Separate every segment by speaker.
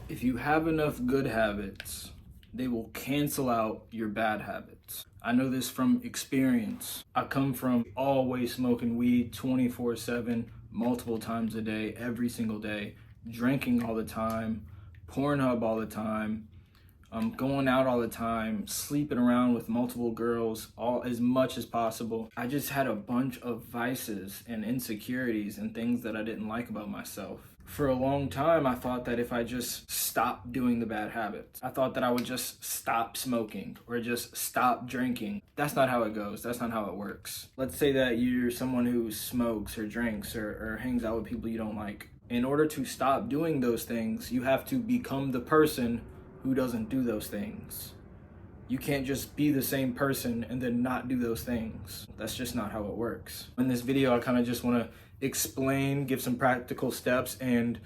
Speaker 1: If you have enough good habits, they will cancel out your bad habits. I know this from experience. I come from always smoking weed 24/7, multiple times a day, every single day, drinking all the time, Pornhub all the time, going out all the time, sleeping around with multiple girls, all as much as possible. I just had a bunch of vices and insecurities and things that I didn't like about myself. For a long time, I thought that if I just stopped doing the bad habits, I thought that I would just stop smoking or just stop drinking. That's not how it goes. That's not how it works. Let's say that you're someone who smokes or drinks or hangs out with people you don't like. In order to stop doing those things, you have to become the person who doesn't do those things. You can't just be the same person and then not do those things. That's just not how it works. In this video, I kind of just want to explain, give some practical steps, and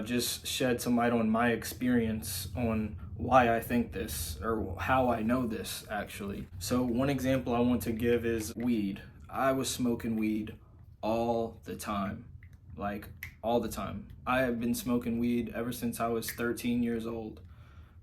Speaker 1: just shed some light on my experience on why I think this, or how I know this, actually. So one example I want to give is weed. I was smoking weed all the time. Like, all the time. I have been smoking weed ever since I was 13 years old.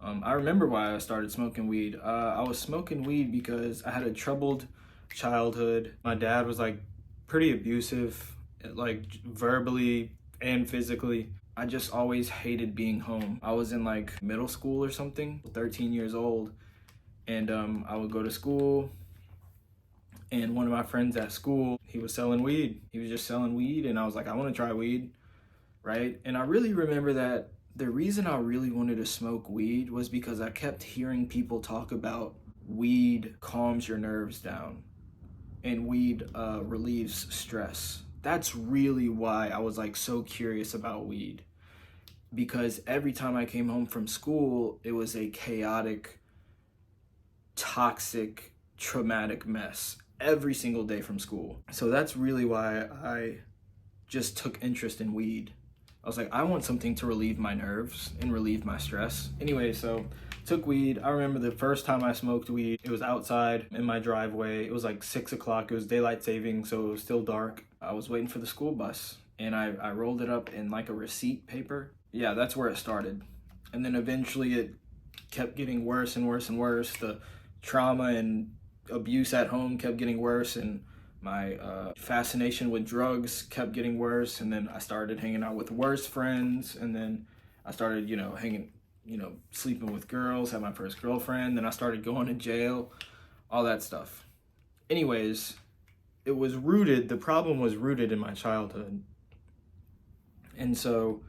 Speaker 1: I remember why I started smoking weed. I was smoking weed because I had a troubled childhood. My dad was like pretty abusive, like verbally and physically. I just always hated being home. I was in like middle school or something, 13 years old, and I would go to school, and one of my friends at school, he was selling weed. He was just selling weed, and I was like, I want to try weed, right? And I really remember that the reason I really wanted to smoke weed was because I kept hearing people talk about weed calms your nerves down and weed relieves stress. That's really why I was like so curious about weed, because every time I came home from school, it was a chaotic, toxic, traumatic mess every single day from school. So that's really why I just took interest in weed. I was like, I want something to relieve my nerves and relieve my stress. Anyway, so took weed. I remember the first time I smoked weed, it was outside in my driveway. It was like 6 o'clock. It was daylight saving, so it was still dark. I was waiting for the school bus, and I rolled it up in like a receipt paper. Yeah, that's where it started. And then eventually it kept getting worse and worse and worse. The trauma and abuse at home kept getting worse, and my fascination with drugs kept getting worse. And then I started hanging out with worse friends, and then I started, sleeping with girls, had my first girlfriend, then I started going to jail, all that stuff. Anyways, the problem was rooted in my childhood. And so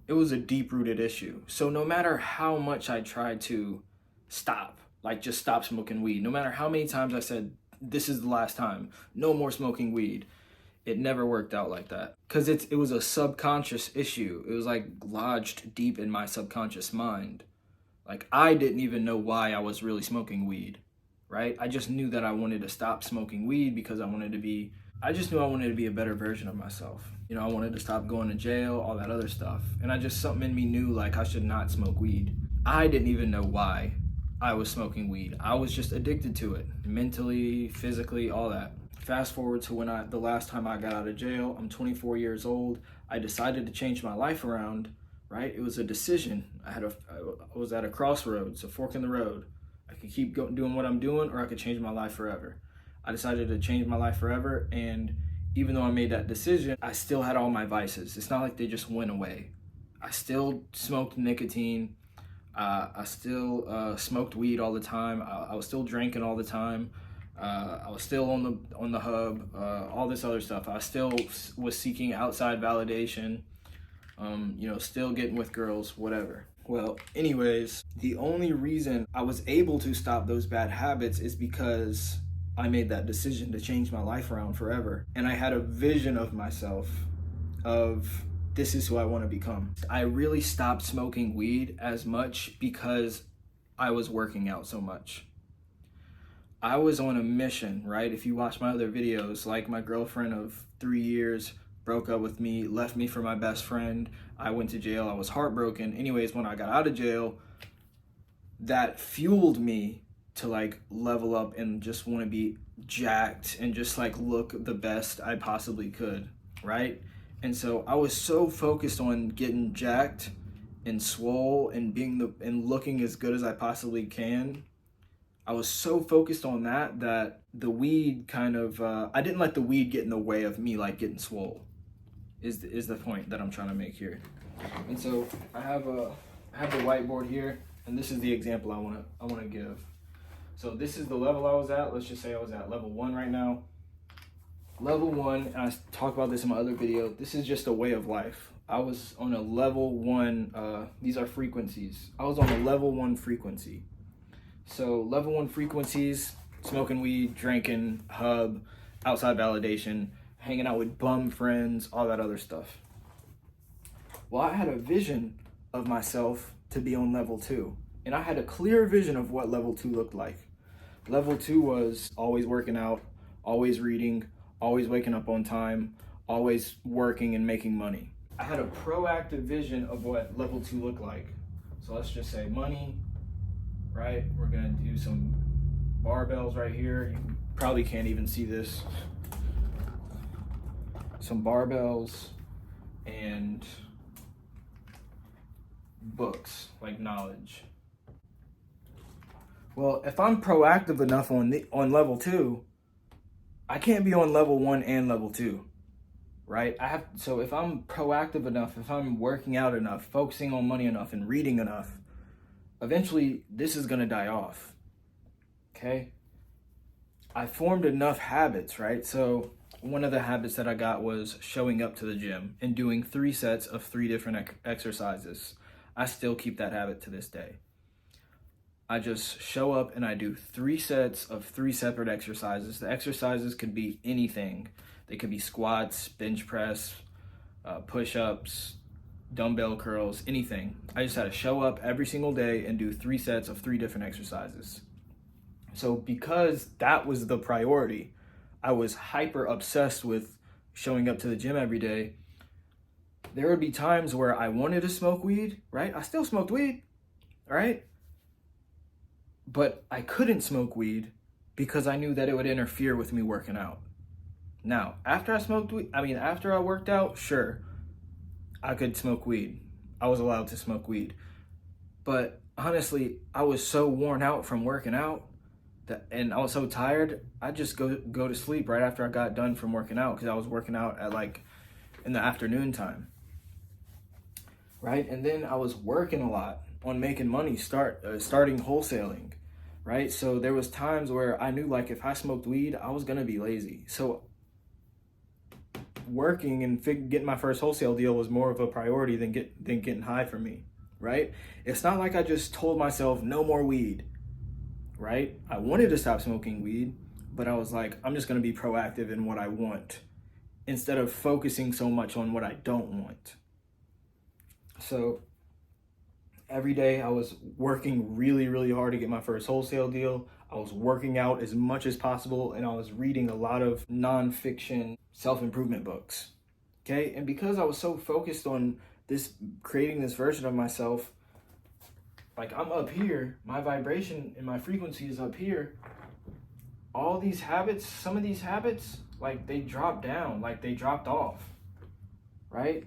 Speaker 1: it was a deep-rooted issue. So no matter how much I tried to stop, like just stop smoking weed, no matter how many times I said, this is the last time, no more smoking weed, it never worked out like that. Because it was a subconscious issue. It was like lodged deep in my subconscious mind. Like, I didn't even know why I was really smoking weed, right? I just knew that I wanted to stop smoking weed because I just knew I wanted to be a better version of myself. I wanted to stop going to jail, all that other stuff. And something in me knew like I should not smoke weed. I didn't even know why I was smoking weed. I was just addicted to it, mentally, physically, all that. Fast forward to the last time I got out of jail. I'm 24 years old. I decided to change my life around, right? It was a decision. I was at a crossroads, a fork in the road. I could keep doing what I'm doing, or I could change my life forever. I decided to change my life forever, and even though I made that decision, I still had all my vices. It's not like they just went away. I still smoked nicotine. I still smoked weed all the time. I was still drinking all the time. I was still on the hub, all this other stuff. I still was seeking outside validation, still getting with girls, whatever. Well, anyways, the only reason I was able to stop those bad habits is because I made that decision to change my life around forever. And I had a vision of myself of, this is who I want to become. I really stopped smoking weed as much because I was working out so much. I was on a mission, right? If you watch my other videos, like my girlfriend of 3 years broke up with me, left me for my best friend. I went to jail. I was heartbroken. Anyways, when I got out of jail, that fueled me to like level up and just want to be jacked and just like look the best I possibly could, right? And so I was so focused on getting jacked and swole and and looking as good as I possibly can, I was so focused on that the weed kind of I didn't let the weed get in the way of me like getting swole. Is the point that I'm trying to make here. And so I have the whiteboard here, and this is the example I want to give. So this is the level I was at. Let's just say I was at level 1 right now. Level 1, and I talk about this in my other video, this is just a way of life. I was on a level 1, these are frequencies. I was on a level 1 frequency. So level 1 frequencies, smoking weed, drinking, hub, outside validation, hanging out with bum friends, all that other stuff. Well, I had a vision of myself to be on level 2, and I had a clear vision of what level 2 looked like. Level 2 was always working out, always reading, always waking up on time, always working and making money. I had a proactive vision of what level 2 looked like. So let's just say money, right? We're gonna do some barbells right here. You probably can't even see this. Some barbells and books, like knowledge. Well, if I'm proactive enough on level 2, I can't be on level 1 and level 2, right? So if I'm proactive enough, if I'm working out enough, focusing on money enough, and reading enough, eventually this is gonna die off, okay? I formed enough habits, right? So one of the habits that I got was showing up to the gym and doing 3 sets of 3 different exercises. I still keep that habit to this day. I just show up and I do 3 sets of 3 separate exercises. The exercises could be anything. They could be squats, bench press, push-ups, dumbbell curls, anything. I just had to show up every single day and do 3 sets of 3 different exercises. So because that was the priority, I was hyper obsessed with showing up to the gym every day. There would be times where I wanted to smoke weed, right? I still smoked weed, right? But I couldn't smoke weed because I knew that it would interfere with me working out. Now, after I worked out, sure, I could smoke weed. I was allowed to smoke weed. But honestly, I was so worn out from working out and I was so tired, I just go to sleep right after I got done from working out, because I was working out at like in the afternoon time, right? And then I was working a lot on making money, starting wholesaling, right? So there was times where I knew like if I smoked weed, I was gonna be lazy. So working and getting my first wholesale deal was more of a priority than getting high for me, right? It's not like I just told myself no more weed, right? I wanted to stop smoking weed, but I was like, I'm just gonna be proactive in what I want instead of focusing so much on what I don't want. So every day I was working really, really hard to get my first wholesale deal. I was working out as much as possible, and I was reading a lot of nonfiction self-improvement books, okay? And because I was so focused on creating this version of myself, like I'm up here, my vibration and my frequency is up here. All these habits, some of these habits, like they dropped down, like they dropped off, right?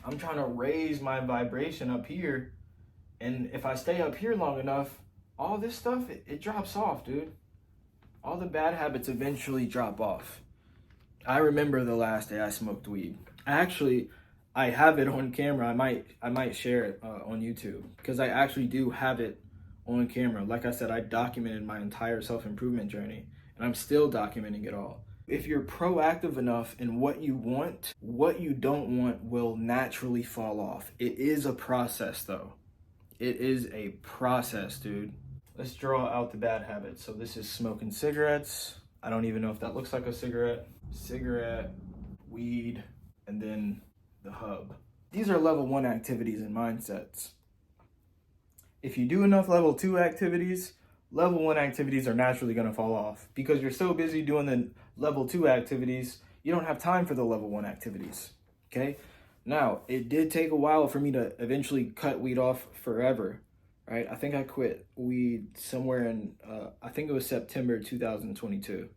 Speaker 1: I'm trying to raise my vibration up here. And if I stay up here long enough, all this stuff, it drops off, dude. All the bad habits eventually drop off. I remember the last day I smoked weed. I have it on camera. I might share it on YouTube, because I actually do have it on camera. Like I said, I documented my entire self-improvement journey, and I'm still documenting it all. If you're proactive enough in what you want, what you don't want will naturally fall off. It is a process, though. It is a process, dude. Let's draw out the bad habits. So this is smoking cigarettes. I don't even know if that looks like a cigarette. Cigarette, weed, and then the hub. These are level 1 activities and mindsets. If you do enough level 2 activities, level 1 activities are naturally going to fall off, because you're so busy doing the level 2 activities, you don't have time for the level 1 activities, okay? Now, it did take a while for me to eventually cut weed off forever, right? I think I quit weed somewhere in, I think it was September 2022.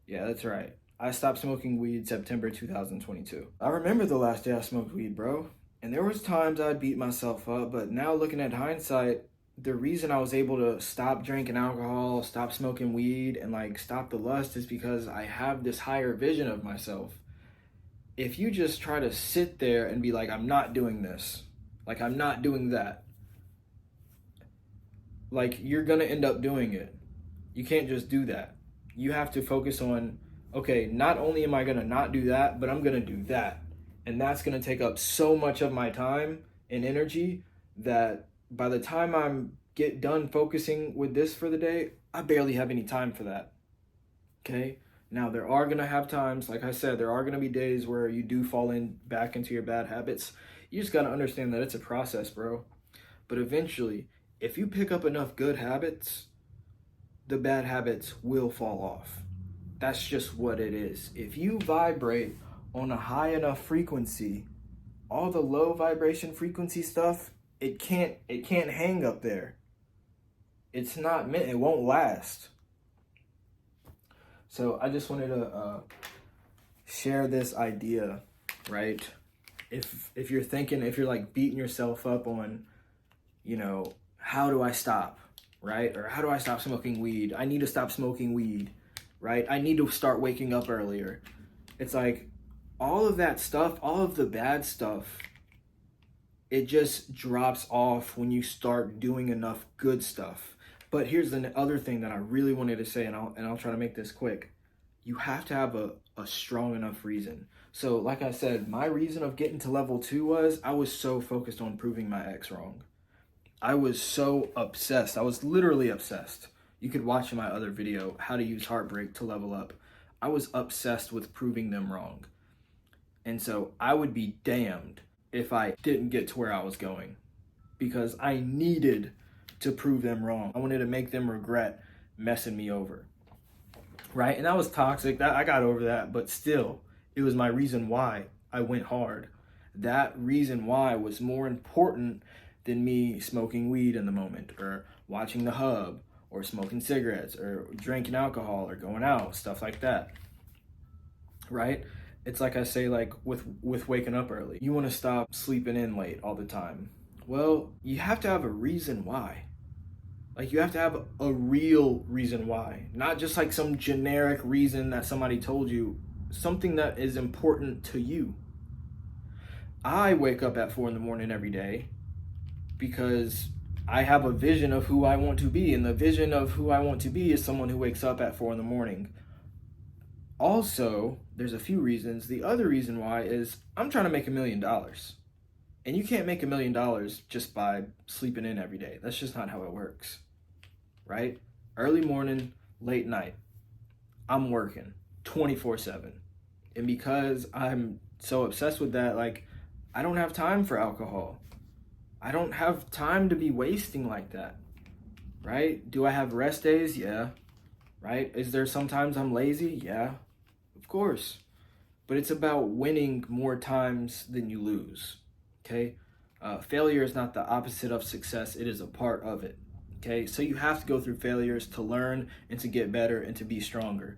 Speaker 1: Yeah, that's right. I stopped smoking weed September 2022. I remember the last day I smoked weed, bro. And there was times I'd beat myself up, but now looking at hindsight, the reason I was able to stop drinking alcohol, stop smoking weed, and like stop the lust is because I have this higher vision of myself. If you just try to sit there and be like, I'm not doing this, like I'm not doing that, like you're gonna end up doing it. You can't just do that. You have to focus on, okay, not only am I gonna not do that, but I'm gonna do that. And that's gonna take up so much of my time and energy that by the time I'm get done focusing with this for the day, I barely have any time for that. Okay? Now there are gonna have times, like I said, there are gonna be days where you do fall in back into your bad habits. You just gotta understand that it's a process, bro. But eventually, if you pick up enough good habits, the bad habits will fall off. That's just what it is. If you vibrate on a high enough frequency, all the low vibration frequency stuff, it can't hang up there. It's not meant, it won't last. So I just wanted to share this idea, right? If you're thinking, if you're like beating yourself up on, you know, how do I stop, right? Or how do I stop smoking weed? I need to stop smoking weed, right? I need to start waking up earlier. It's like all of that stuff, all of the bad stuff, it just drops off when you start doing enough good stuff. But here's the other thing that I really wanted to say, and I'll try to make this quick. You have to have a strong enough reason. So like I said, my reason of getting to level 2 was I was so focused on proving my ex wrong. I was so obsessed. I was literally obsessed. You could watch in my other video, how to use heartbreak to level up. I was obsessed with proving them wrong. And so I would be damned if I didn't get to where I was going, because I needed to prove them wrong. I wanted to make them regret messing me over, right? And that was toxic. That I got over that, but still, it was my reason why I went hard. That reason why was more important than me smoking weed in the moment, or watching The Hub, or smoking cigarettes, or drinking alcohol, or going out, stuff like that, right? It's like I say, like with waking up early. You want to stop sleeping in late all the time. Well, you have to have a reason why. Like you have to have a real reason why, not just like some generic reason that somebody told you, something that is important to you. I wake up at 4 a.m. every day because I have a vision of who I want to be, and the vision of who I want to be is someone who wakes up at 4 a.m. Also, there's a few reasons. The other reason why is I'm trying to make $1 million. And you can't make $1 million just by sleeping in every day. That's just not how it works, right? Early morning, late night, I'm working 24/7. And because I'm so obsessed with that, like, I don't have time for alcohol. I don't have time to be wasting like that, right? Do I have rest days? Yeah, right? Is there sometimes I'm lazy? Yeah, of course. But it's about winning more times than you lose. Okay, failure is not the opposite of success. It is a part of it. Okay, so you have to go through failures to learn and to get better and to be stronger.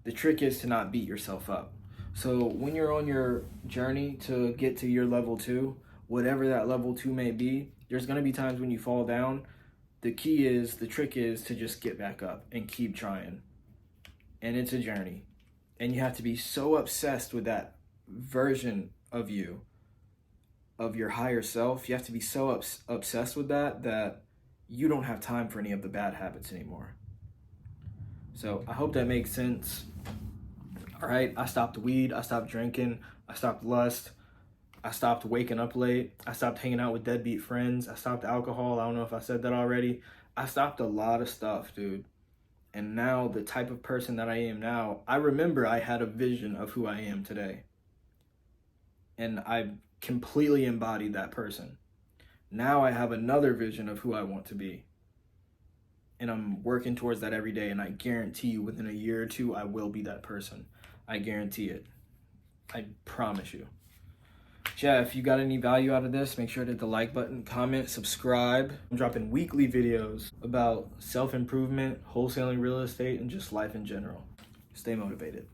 Speaker 1: The trick is to not beat yourself up. So when you're on your journey to get to your level 2, whatever that level 2 may be, there's going to be times when you fall down. The trick is to just get back up and keep trying. And it's a journey. And you have to be so obsessed with that version of you, of your higher self. You have to be so obsessed with that you don't have time for any of the bad habits anymore. So I hope that makes sense. All right, I stopped weed, I stopped drinking, I stopped lust, I stopped waking up late, I stopped hanging out with deadbeat friends, I stopped alcohol. I don't know if I said that already. I stopped a lot of stuff, dude. And now the type of person that I am now, I remember I had a vision of who I am today. And I completely embodied that person. Now I have another vision of who I want to be. And I'm working towards that every day. And I guarantee you within a year or two, I will be that person. I guarantee it. I promise you. Yeah, if you got any value out of this, make sure to hit the like button, comment, subscribe. I'm dropping weekly videos about self-improvement, wholesaling real estate, and just life in general. Stay motivated.